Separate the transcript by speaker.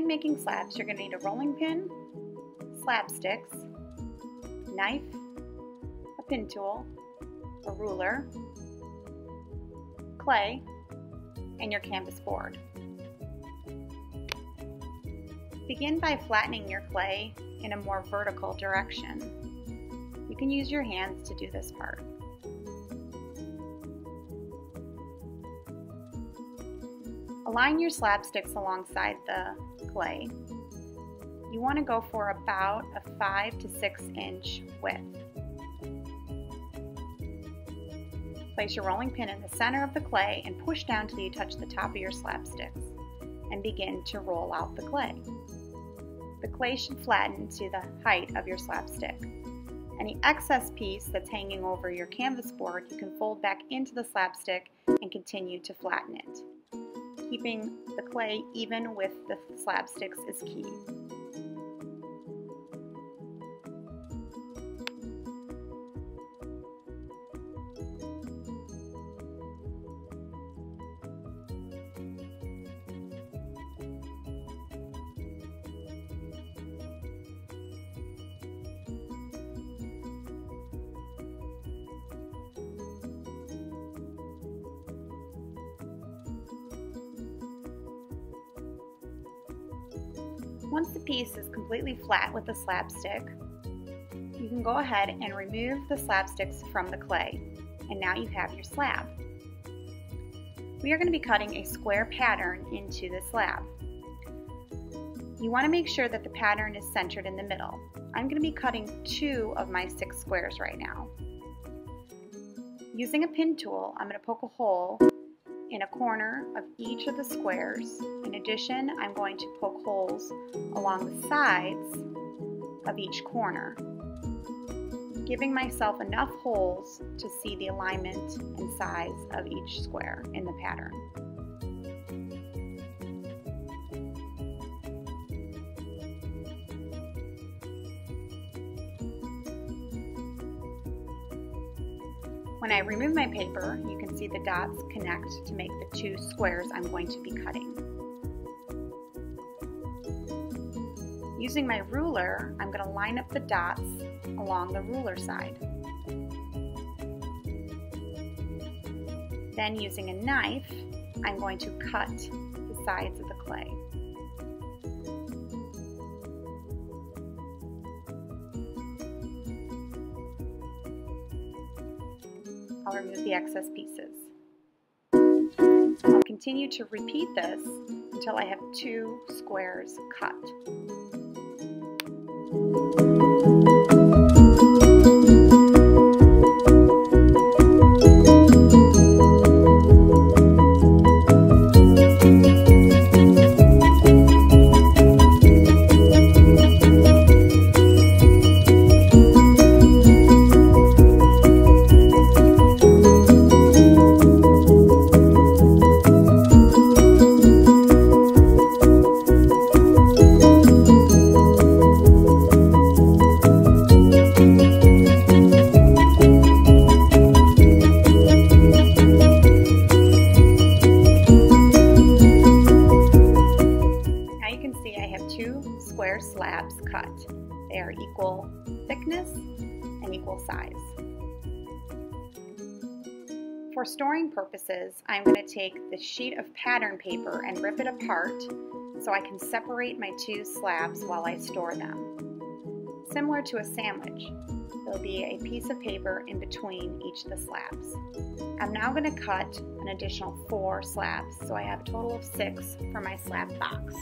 Speaker 1: begin making slabs, you're going to need a rolling pin, slab sticks, knife, a pin tool, a ruler, clay, and your canvas board. Begin by flattening your clay in a more vertical direction. You can use your hands to do this part. Align your slab sticks alongside the clay. You want to go for about a 5 to 6 inch width. Place your rolling pin in the center of the clay and push down till you touch the top of your slab sticks and begin to roll out the clay. The clay should flatten to the height of your slab stick. Any excess piece that's hanging over your canvas board, you can fold back into the slab stick and continue to flatten it. Keeping the clay even with the slab sticks is key. Once the piece is completely flat with the slab stick, you can go ahead and remove the slab sticks from the clay, and now you have your slab. We are going to be cutting a square pattern into the slab. You want to make sure that the pattern is centered in the middle. I'm going to be cutting 2 of my 6 squares right now. Using a pin tool, I'm going to poke a hole in a corner of each of the squares. In addition, I'm going to poke holes along the sides of each corner, giving myself enough holes to see the alignment and size of each square in the pattern. When I remove my paper, you can see the dots connect to make the 2 squares I'm going to be cutting. Using my ruler, I'm going to line up the dots along the ruler side. Then using a knife, I'm going to cut the sides of the clay. I'll remove the excess pieces. I'll continue to repeat this until I have 2 squares cut. Square slabs cut. They are equal thickness and equal size. For storing purposes, I'm going to take the sheet of pattern paper and rip it apart so I can separate my 2 slabs while I store them. Similar to a sandwich, there'll be a piece of paper in between each of the slabs. I'm now going to cut an additional 4 slabs, so I have a total of 6 for my slab box.